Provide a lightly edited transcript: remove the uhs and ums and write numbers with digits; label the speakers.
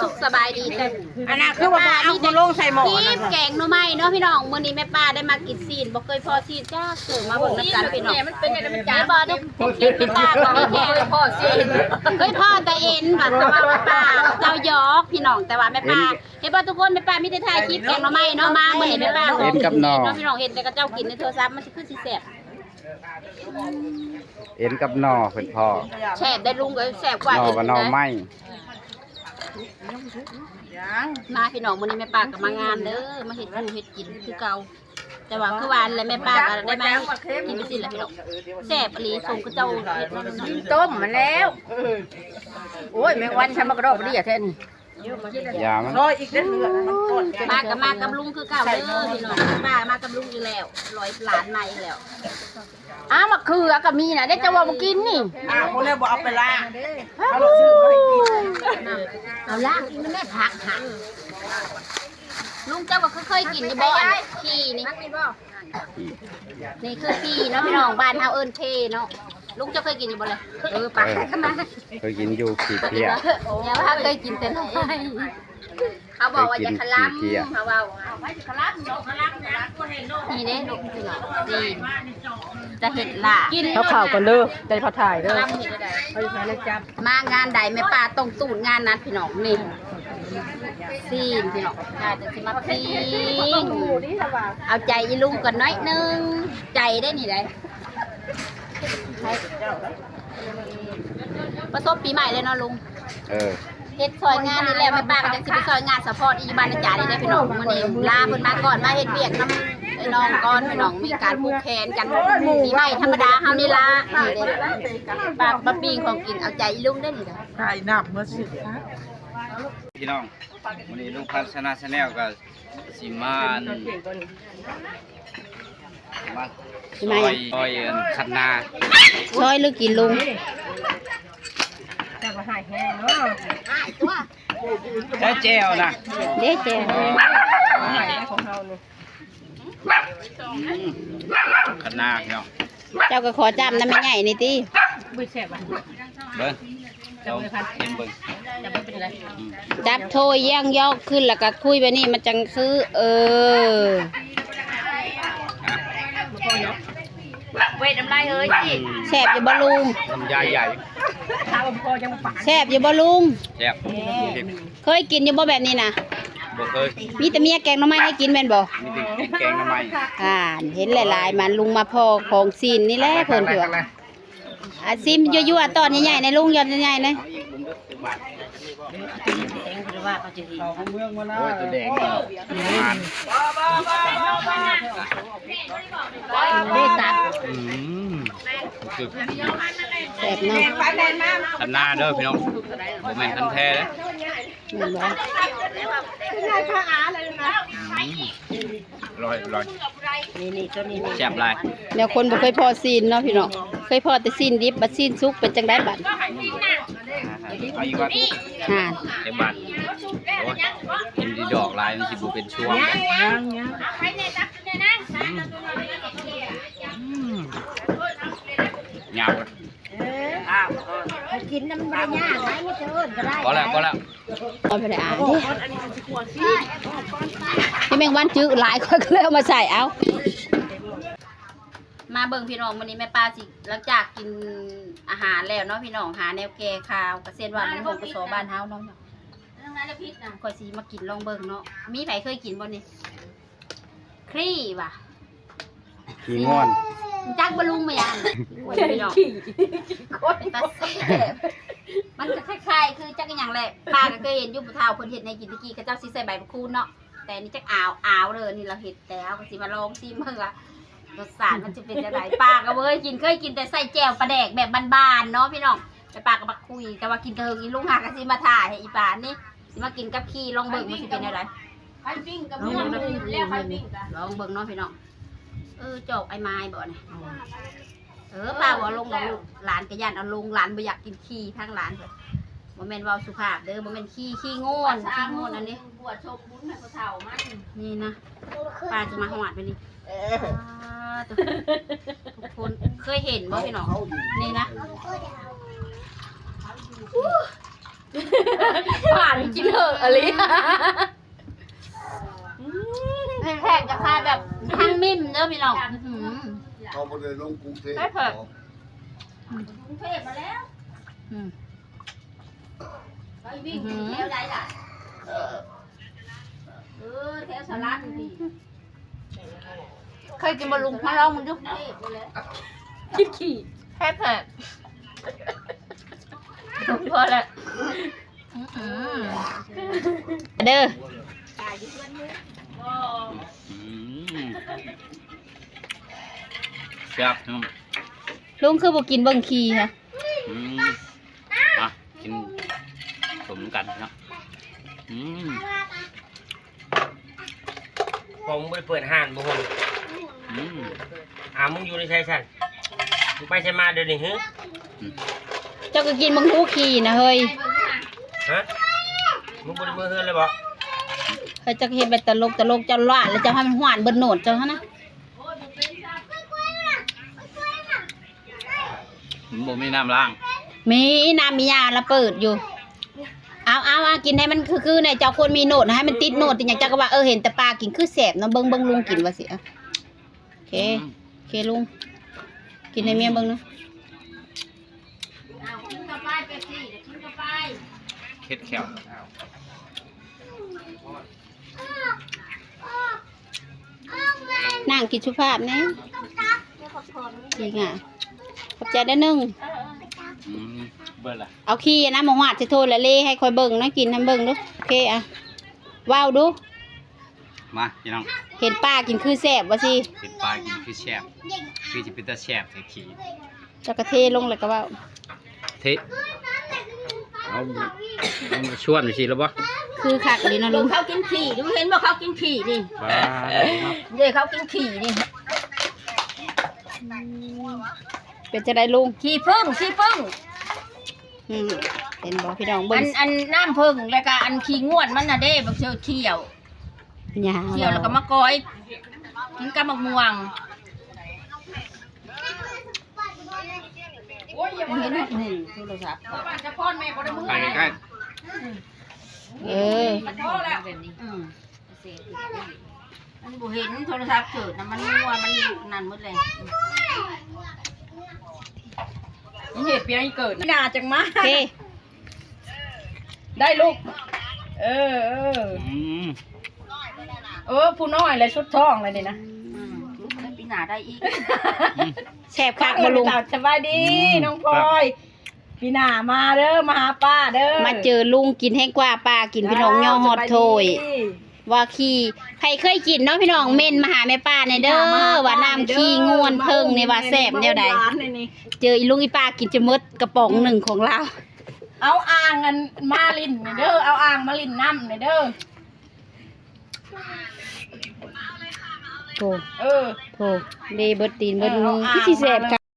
Speaker 1: สุขสบายดีแต่
Speaker 2: อันนั้นคือว่าเอาคนลงใส่หม้อ
Speaker 1: ทีมแกงหน่อไม้เนาะพี่น้องมื้อนี้แม่ป้าได้มากินซีนบ่เคยพอซีนจ้าเกิดมาเบิ่งน้ำกันพี่น้องมันเป็นยังไงมันจ้าบ่ทุกคลิปแม่ป้าก็ไม่แค่พอซีนเคยพ่อแต่เอ็นแบบแต่ว่าแม่ป้าเจ้ายอกพี่น้องแต่ว่าแม่ป้าเห็นบ่ทุกคนแม่ป้ามีแต่ถ่ายคลิปแกงหน่อไม้เนาะมามื้อนี้แม่ป้าเอ็นกับนอพี่น้องเห็นแต่ก็เจ้ากินในโทรศัพท์มันสิคือสิแซ่บ
Speaker 3: เอ็นกับนอเพิ่นพ่อ
Speaker 1: แซ่บได้ลุงก็แซ่บกว่าน
Speaker 3: อกับนอไม้
Speaker 1: มาพี่น้องมื้อนี้แม่ป้าก็มางานเด้อมาเฮ็ดอยู่เฮ็ดกินคือเก่าแต่ว่าคือวานแล้วแม่ป้าก็ได้มากินไปสิล่ะพี่น้องแซ่บอีหลีส่งกับเจ้าเฮ็ดมา
Speaker 2: ต้มมาแล้วโอ้ยแมงวันทำมากระโดดดีอ่ะเท่น
Speaker 3: ยามัน
Speaker 2: ซอยอีกเด้อ
Speaker 1: มากับลุงคือเก่าเด้อพี่น้องป้ามากับลุงอยู่แล้วร้อยหลานในแล้ว
Speaker 2: อ้าวมะเขือก็มีนะได้จะว่ามากินนี่
Speaker 4: คนนี้บอกเอาไปล้าง
Speaker 1: เอาล่างกินแม่ผักหักลุงเจ้าก็เคยกินอยู่บ่อนขี้นี่นี่คือขี้เนาะพี่น้องบ้านเฮาเอิ้นเทเนาะลุงเจ้าเคยกินอยู่บ่เลยปากขึ้นมา
Speaker 3: เคยกินอยู่ขี้เพี้ย
Speaker 1: อย่าว่าเคยกินแต่น้อยเขาบอกว่าอย่าขลับเขาว่านี่เด้ลูกพี่น้องนี่จะเห็ดล่ะ
Speaker 2: เขาข่าวกันเด้อได้พอถ่ายเด้อ
Speaker 1: มางานใดแม่ป้าต้องตูดงานนั้นพี่น้องนี่ซีนพี่น้องอาจจะสิมาปิ้งเอาใจอีลุงก่อนน้อยนึงใจได้นี่ได้ประสบปีใหม่เลยเนาะลุงเฮ็ดซอยงานนี่แหละแม่ป้าก็จะสิไปซอยงานสปอร์ตอีบ้านอาจารย์นี่ได้พี่น้องมื้อนี้ลาเพิ่นมาก่อนมาเฮ็ดเวียกนำไอ้น้องก่อนพี่น้องมีการผูกแขนกันปีใหม่ธรรมดาเฮานี่ล่ะนี่เด้ปากบะปิ้งของกินเอาใจอีลุงได้นี่เด้อ
Speaker 4: ถ่ายหนับเมื่อสิ
Speaker 3: พี่น้องวันนี้ลุงพันชนะชาแนลกับสิมานซอยคันนา
Speaker 1: ซอยหรือกินลุง
Speaker 2: แต่ว่าหายแห้งเนาะ
Speaker 3: ใช้เจลนะ
Speaker 1: เด้เจ้
Speaker 2: หายของเฮานี่
Speaker 3: คันนาพี่น้อง
Speaker 1: เจ้าก็ขอจำนะแม่ใหญ่นี่ติ
Speaker 2: บ่แซ่บอ่ะ
Speaker 3: เบิ้งเราเห็นเบิ้ง
Speaker 2: จะบ่เป็นไร
Speaker 1: จับโทยย่างยอกขึ้นแล้วก็คุยไปนี่มันจังคือ
Speaker 2: เวทน้ำลายเฮ้ย
Speaker 1: แซ่บอยู่บ่ลุง
Speaker 3: ลำไยใหญ่
Speaker 2: ถ้าบ่พอจังปาก
Speaker 1: แซ่บอยู่บ่ลุง
Speaker 3: แซ่บ
Speaker 1: เคยกินอยู่บ่แบบนี้นะ
Speaker 3: บ่เคย
Speaker 1: มีแต่เมียแกงหน่อไม้ให้กินแม่นบ่
Speaker 3: มีแต่แกงน้ำมัน
Speaker 1: เห็นหลายๆมันลุงมาพอของซีนนี่แหละเพิ่นเถื่อซิมยั่วๆตอนใหญ่ๆในลุงยอดใหญ่ๆเลย
Speaker 3: โอ้ยตัวแดงนี่มัน
Speaker 1: ได้ตัด
Speaker 3: คือ
Speaker 1: แซ่บเนาะ
Speaker 3: คันนาเด้อพี่น้องบ่แม่นคันแท้เด้อ
Speaker 1: แม่นบ่
Speaker 3: อร่อย
Speaker 2: นี่ตัวนี้
Speaker 3: แซ่บหลาย
Speaker 1: เดี๋ยวคนบ่เคยพอซีนเนาะพี่น้องเคยพอแต่ซีนดิบบัดซีนสุกเป็นจังได๋บัด
Speaker 3: เอาอีกว่า
Speaker 1: ห่าน
Speaker 3: เต็มบาทโอ้ยเห็นดีดอกลายมันสิบ่เป็นช่วงยาวเลย
Speaker 2: กินน้ำมันยากไหมไม่เจอก็ได้
Speaker 3: ก็แล้ว
Speaker 1: เอาไปได้อ่านดิพี่แมงวันจื้อหลายคนก็เลยเอามาใส่เอามาเบิ่งพี่น้องวันนี้แม่ป้าสิหลังจากกินอาหารแล้วเนาะพี่น้องหาแนวแก่ข้าวกระเซ็นว่ามันหงกระโสบ้านเฮาเนาะค่อยสิมากินลองเบิ่งเนาะมีไผเคยกินบ่นี่ครี่ว่ะ
Speaker 3: ขี้ง่วน
Speaker 1: จักบะลุงมาอย่างพี่น้องเป็นตาแซ่บมันก็คล้ายๆคือจักอย่างแหละป้าก็เคยเห็นอยู่ผู้เฒ่าเพิ่นเฮ็ดในกินตะกี้ก็เจ้าสิใส่ใบมะกรูดเนาะแต่นี่จักอ้าวเลยนี่เราเฮ็ดแล้วก็สิมาลองซิเบิ่งว่ารสชาติมันจะเป็นจังไดป้าก็เคยกินแต่ใส่แจ่วปลาแดกแบบบ้านๆเนาะพี่น้องแต่ป้าก็มาคุยแต่ว่ากินเถิงอีลุงหาก็สิมาถ่ายให้อีป้านี่สิมากินกับขี้ลองเบิ่งมันสิเป็นจังไดไข่ปิ้งกับลองเบิ่งเนาะพี่น้องจอกไอ้ไม้บ่เนี่ยป้าบอกลงกับลูกหลานกระยันเอาลงหลานบ่อยากกินขี้ทางหลานเลยบ่แม่นเว้าสุภาพเด้อบ่แม่นขี้โง่นอันนี้บวชชมบุญให้เขาเฒ่ามานี่นะป้าจะมาหอดไปนี่ทุกคนเคยเห็นบ่พี่น้องนี่นะ
Speaker 2: ผ่าน
Speaker 1: านกินเหอะอะไรแขกจะคายแบบทางมิ่มเด้อพี่น้อง
Speaker 5: เขาบ่ได้ลงกรุงเทพ
Speaker 1: ไม่เผ็ด
Speaker 2: กรุงเทพมาแล้ว
Speaker 1: ไปวิ่งแถวใดล่ะแถวสลัดนี่เคยกินบะลุงมาลองมึงดูคิดขี่แค่เผ็ดพอละเด้อ
Speaker 3: แซ่บนุ่ม
Speaker 1: ลุงคือบ่กินเบิ่งขี้ค่ะ
Speaker 3: อ่ะกินสมกันเนาะ
Speaker 6: ผมไปเปิดห้านบ่ฮงมึงอยู่ในชายสันมึงไปใช่มาเดี๋ยวนี้ฮึ
Speaker 1: เจ้าก็กินบังฮูขี้นะเฮ้ย
Speaker 6: ฮะมึงบ่ได้มือเฮือนเลยบ่
Speaker 1: เฮ้ยเจ้าก็เฮ็ดแบบตลกเจ้าล้านแล้วเจ้าให้มันหวานเบิดโหนดเจ้าฮะนะ
Speaker 3: บ่มีน้ำล้าง
Speaker 1: มีน้ำมียาละเปิดอยู่เอากินให้มันคือเนี่ยเจ้าควรมีโหนดนะให้มันติดโหนดแต่อย่างเจ้าก็ว่าเห็นแต่ปลากินคือแสบเนาะเบิ่งลุงกินว่าสิโอเคลุงกินให้เมียเบิ่งนะ
Speaker 2: กินกาแฟเป๊ปซี่กินกาแฟ
Speaker 3: เค็ดแขว
Speaker 1: นั่งกินสุภาพนะจริงอ่ะขอบใจได้นึง
Speaker 3: เบิ่งล่ะ
Speaker 1: เอาขี้นะมาหวาดจะโทษละเล่ให้คอยเบิ่งนะกินทำเบิ่งดูโอเคอ่ะว้าวดู
Speaker 3: มาพี่น้อง
Speaker 1: เห็นป้ากินคือแสบวะสิ
Speaker 3: เป็นปลากินคือแซ่บคือจะเป็นตาแซ่บใส่ขี้
Speaker 1: จะกระเทลงเลยก็ว่า
Speaker 3: เทเอาชวนไปสิแล้วบ่
Speaker 1: คือคักเลยนะลุง
Speaker 2: เขากินขี่ดูเห็นบอกเขากินขี่ดิ
Speaker 3: ว้า
Speaker 2: เดี๋ยวเขากินขี่ดิ
Speaker 1: เป็นจะได้ลุง
Speaker 2: ขี่พึ่งขี่พึ่ง
Speaker 1: เป็นบ่พี่น้องเบิ่ง
Speaker 2: อันน้ำพึ่งแล้วก็อันขี่งวดมันน่ะเด้บักเชียวเขี่ยว
Speaker 1: หยา
Speaker 2: เขี่ยวแล้วก็มะกอยกินกับมะม่วงโอ้ยยังเห็นนี่โทรศัพท์จะพ่อแม่บ่ได้มือ
Speaker 3: ไปใกล้
Speaker 1: เออ
Speaker 2: มันพ่อแล้วมันบ่เห็นโทรศัพท์เกิดนะมันมัวมันนั่นหมดเลย
Speaker 4: นี่เหตุเปียงเกิดน่าจังมา
Speaker 1: โอเค
Speaker 4: ได้ลูก เออ ผู้น้อยเลยชุดทองเลยนี่นะ
Speaker 2: ปีหน้าได้อีก
Speaker 1: แสบคักบ่ลุง
Speaker 4: สบายดีน้องพลอยพี่หน้ามาเด้อมาหาป้าเด้อ
Speaker 1: มาเจอลุงกินแห้งกว่าป้ากินพี่น้องย่อฮอดโถยว่าขี้ใครเคยกินเนาะพี่น้องเม่นมาหาแม่ป้าในเด้อว่าน้ำขี้ง่วนเพิ่งในว่าแสบแนวใดเจออีลุงอีป้ากินจะหมดกระป๋องหนึ่งของเรา
Speaker 4: เอาอ่างกันมาลินเด้อเอาอ่างมาลินน้ำเด้อ
Speaker 1: โถ
Speaker 4: เออ
Speaker 1: โถเดเบิดตีนเบิดมือพี่สิแสบคัก